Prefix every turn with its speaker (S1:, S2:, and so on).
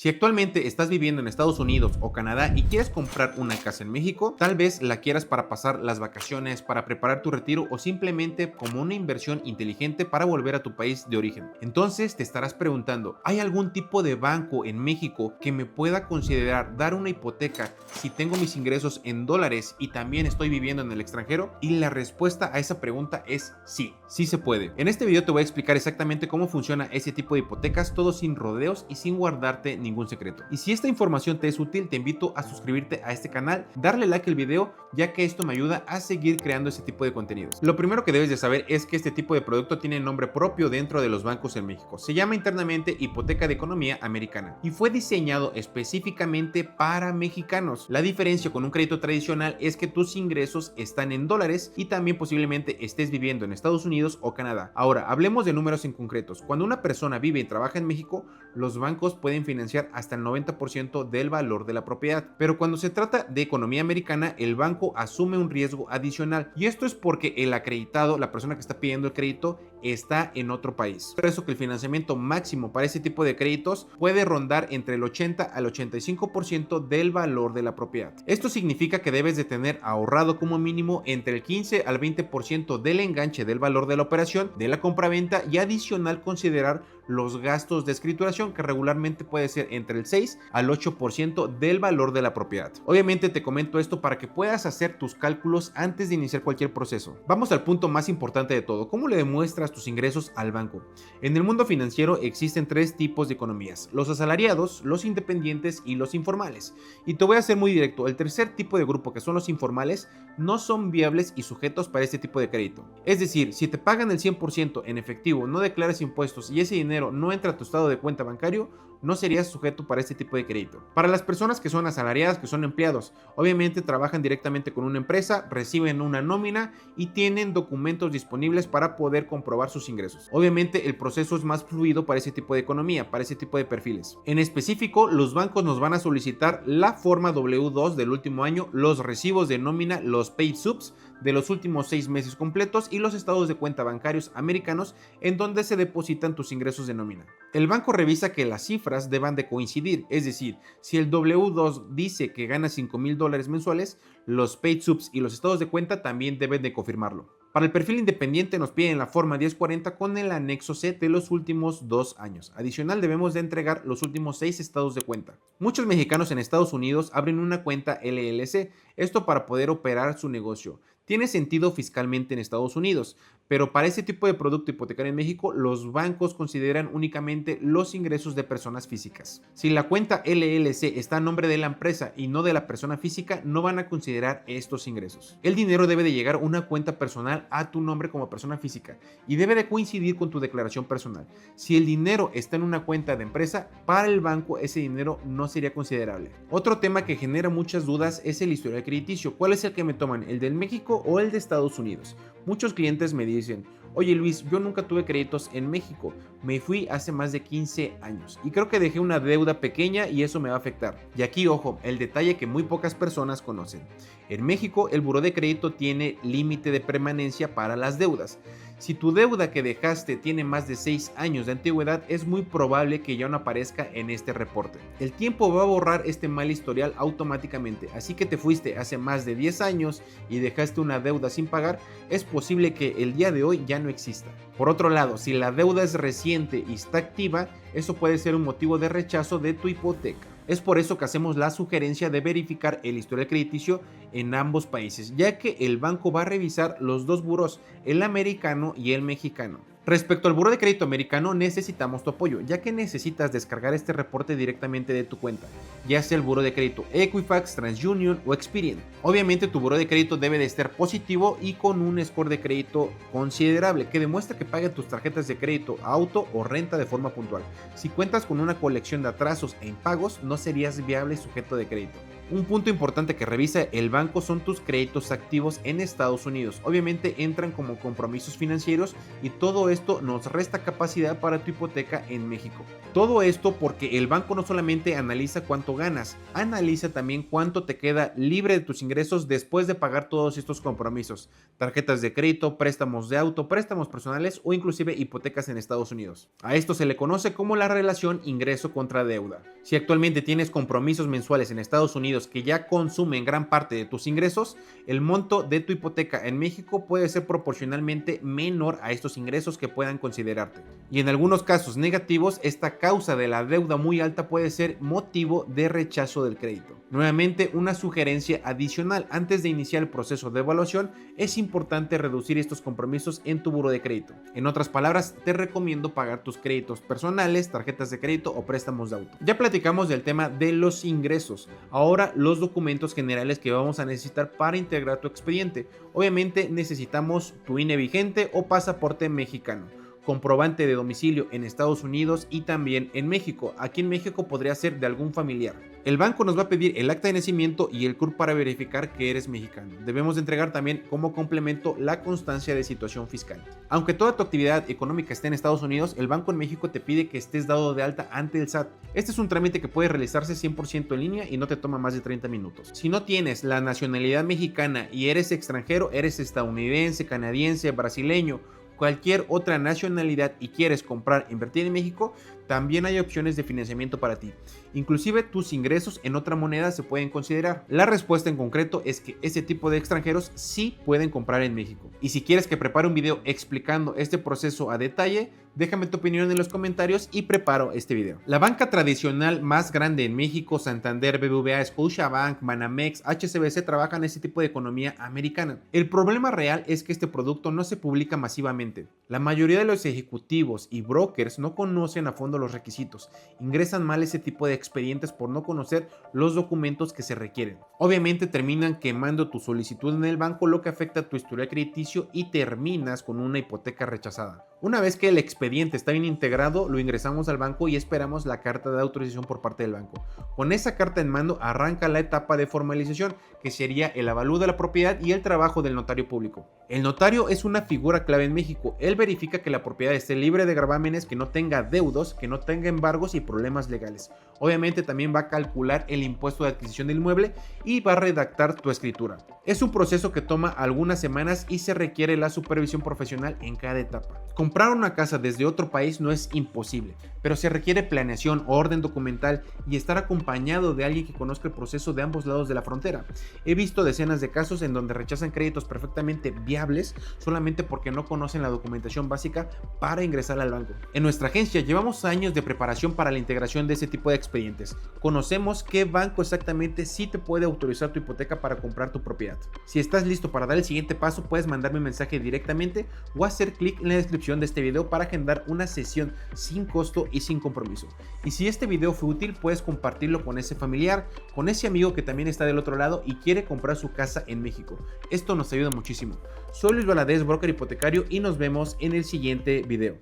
S1: Si actualmente estás viviendo en Estados Unidos o Canadá y quieres comprar una casa en México, tal vez la quieras para pasar las vacaciones, para preparar tu retiro o simplemente como una inversión inteligente para volver a tu país de origen. Entonces te estarás preguntando, ¿hay algún tipo de banco en México que me pueda considerar dar una hipoteca si tengo mis ingresos en dólares y también estoy viviendo en el extranjero? Y la respuesta a esa pregunta es sí, sí se puede. En este video te voy a explicar exactamente cómo funciona ese tipo de hipotecas, todo sin rodeos y sin guardarte ningún secreto. Y si esta información te es útil, te invito a suscribirte a este canal, darle like al video, ya que esto me ayuda a seguir creando ese tipo de contenidos. Lo primero que debes de saber es que este tipo de producto tiene nombre propio dentro de los bancos en México. Se llama internamente Hipoteca de Economía Americana y fue diseñado específicamente para mexicanos. La diferencia con un crédito tradicional es que tus ingresos están en dólares y también posiblemente estés viviendo en Estados Unidos o Canadá. Ahora, hablemos de números en concretos. Cuando una persona vive y trabaja en México, los bancos pueden financiar hasta el 90% del valor de la propiedad. Pero cuando se trata de economía americana, el banco asume un riesgo adicional. Y esto es porque el acreditado, la persona que está pidiendo el crédito, está en otro país. Por eso que el financiamiento máximo para ese tipo de créditos puede rondar entre el 80 al 85% del valor de la propiedad. Esto significa que debes de tener ahorrado como mínimo entre el 15 al 20% del enganche del valor de la operación, de la compraventa, y adicional considerar los gastos de escrituración, que regularmente puede ser entre el 6 al 8% del valor de la propiedad. Obviamente te comento esto para que puedas hacer tus cálculos antes de iniciar cualquier proceso. Vamos al punto más importante de todo: ¿cómo le demuestras tus ingresos al banco? En el mundo financiero existen tres tipos de economías: los asalariados, los independientes y los informales. Y te voy a ser muy directo: el tercer tipo de grupo, que son los informales, no son viables y sujetos para este tipo de crédito. Es decir, si te pagan el 100% en efectivo, no declaras impuestos y ese dinero no entra a tu estado de cuenta bancario, no serías sujeto para este tipo de crédito. Para las personas que son asalariadas, que son empleados, obviamente trabajan directamente con una empresa, reciben una nómina y tienen documentos disponibles para poder comprobar sus ingresos. Obviamente el proceso es más fluido para ese tipo de economía, para ese tipo de perfiles. En específico, los bancos nos van a solicitar la forma W2 del último año, los recibos de nómina, los pay subs de los últimos 6 meses completos y los estados de cuenta bancarios americanos en donde se depositan tus ingresos de nómina. El banco revisa que las cifras deban de coincidir, es decir, si el W2 dice que gana $5,000 mensuales, los paid subs y los estados de cuenta también deben de confirmarlo. Para el perfil independiente nos piden la forma 1040 con el anexo C de los últimos 2 años. Adicional, debemos de entregar los últimos 6 estados de cuenta. Muchos mexicanos en Estados Unidos abren una cuenta LLC, esto para poder operar su negocio. Tiene sentido fiscalmente en Estados Unidos, pero para este tipo de producto hipotecario en México, los bancos consideran únicamente los ingresos de personas físicas. Si la cuenta LLC está a nombre de la empresa y no de la persona física, no van a considerar estos ingresos. El dinero debe de llegar a una cuenta personal a tu nombre como persona física y debe de coincidir con tu declaración personal. Si el dinero está en una cuenta de empresa, para el banco ese dinero no sería considerable. Otro tema que genera muchas dudas es el historial crediticio. ¿Cuál es el que me toman? ¿El del México o el de Estados Unidos? Muchos clientes me dicen: oye Luis, yo nunca tuve créditos en México, me fui hace más de 15 años y creo que dejé una deuda pequeña y eso me va a afectar. Y aquí, ojo, el detalle que muy pocas personas conocen: en México el buró de crédito tiene límite de permanencia para las deudas. Si tu deuda que dejaste tiene más de 6 años de antigüedad, es muy probable que ya no aparezca en este reporte. El tiempo va a borrar este mal historial automáticamente, así que te fuiste hace más de 10 años y dejaste una deuda sin pagar, es posible que el día de hoy ya no exista. Por otro lado, si la deuda es reciente y está activa, eso puede ser un motivo de rechazo de tu hipoteca. Es por eso que hacemos la sugerencia de verificar el historial crediticio en ambos países, ya que el banco va a revisar los dos buros, el americano y el mexicano. Respecto al buró de crédito americano, necesitamos tu apoyo, ya que necesitas descargar este reporte directamente de tu cuenta, ya sea el buró de crédito Equifax, TransUnion o Experian. Obviamente tu buró de crédito debe de estar positivo y con un score de crédito considerable que demuestre que pague tus tarjetas de crédito, auto o renta de forma puntual. Si cuentas con una colección de atrasos e impagos, no serías viable sujeto de crédito. Un punto importante que revisa el banco son tus créditos activos en Estados Unidos. Obviamente entran como compromisos financieros y todo esto nos resta capacidad para tu hipoteca en México. Todo esto porque el banco no solamente analiza cuánto ganas, analiza también cuánto te queda libre de tus ingresos después de pagar todos estos compromisos, tarjetas de crédito, préstamos de auto, préstamos personales o inclusive hipotecas en Estados Unidos. A esto se le conoce como la relación ingreso contra deuda. Si actualmente tienes compromisos mensuales en Estados Unidos que ya consumen gran parte de tus ingresos, el monto de tu hipoteca en México puede ser proporcionalmente menor a estos ingresos que puedan considerarte. Y en algunos casos negativos, esta causa de la deuda muy alta puede ser motivo de rechazo del crédito. Nuevamente, una sugerencia adicional: antes de iniciar el proceso de evaluación, es importante reducir estos compromisos en tu buro de crédito. En otras palabras, te recomiendo pagar tus créditos personales, tarjetas de crédito o préstamos de auto. Ya platicamos del tema de los ingresos. Ahora, los documentos generales que vamos a necesitar para integrar tu expediente. Obviamente necesitamos tu INE vigente o pasaporte mexicano, comprobante de domicilio en Estados Unidos y también en México. Aquí en México podría ser de algún familiar. El banco nos va a pedir el acta de nacimiento y el CURP para verificar que eres mexicano. Debemos de entregar también como complemento la constancia de situación fiscal. Aunque toda tu actividad económica esté en Estados Unidos, el banco en México te pide que estés dado de alta ante el SAT. Este es un trámite que puede realizarse 100% en línea y no te toma más de 30 minutos. Si no tienes la nacionalidad mexicana y eres extranjero, eres estadounidense, canadiense, brasileño, cualquier otra nacionalidad y quieres comprar, invertir en México, también hay opciones de financiamiento para ti. Inclusive tus ingresos en otra moneda se pueden considerar. La respuesta en concreto es que ese tipo de extranjeros sí pueden comprar en México. Y si quieres que prepare un video explicando este proceso a detalle, déjame tu opinión en los comentarios y preparo este video. La banca tradicional más grande en México, Santander, BBVA, Scotiabank, Banamex, HSBC, trabajan en ese tipo de economía americana. El problema real es que este producto no se publica masivamente. La mayoría de los ejecutivos y brokers no conocen a fondo los requisitos, ingresan mal ese tipo de expedientes por no conocer los documentos que se requieren. Obviamente terminan quemando tu solicitud en el banco, lo que afecta a tu historial crediticio y terminas con una hipoteca rechazada. Una vez que el expediente está bien integrado, lo ingresamos al banco y esperamos la carta de autorización por parte del banco. Con esa carta en mano arranca la etapa de formalización, que sería el avalúo de la propiedad y el trabajo del notario público. El notario es una figura clave en México. Él verifica que la propiedad esté libre de gravámenes, que no tenga deudos, que no tenga embargos y problemas legales. Obviamente también va a calcular el impuesto de adquisición del inmueble y va a redactar tu escritura. Es un proceso que toma algunas semanas y se requiere la supervisión profesional en cada etapa. Comprar una casa desde otro país no es imposible, pero se requiere planeación, orden documental y estar acompañado de alguien que conozca el proceso de ambos lados de la frontera. He visto decenas de casos en donde rechazan créditos perfectamente viables solamente porque no conocen la documentación básica para ingresar al banco. En nuestra agencia llevamos años de preparación para la integración de ese tipo de expedientes. Conocemos qué banco exactamente sí te puede autorizar tu hipoteca para comprar tu propiedad. Si estás listo para dar el siguiente paso, puedes mandarme un mensaje directamente o hacer clic en la descripción de este video para agendar una sesión sin costo y sin compromiso. Y si este video fue útil, puedes compartirlo con ese familiar, con ese amigo que también está del otro lado y quiere comprar su casa en México. Esto nos ayuda muchísimo. Soy Luis Valadez, broker hipotecario, y nos vemos en el siguiente video.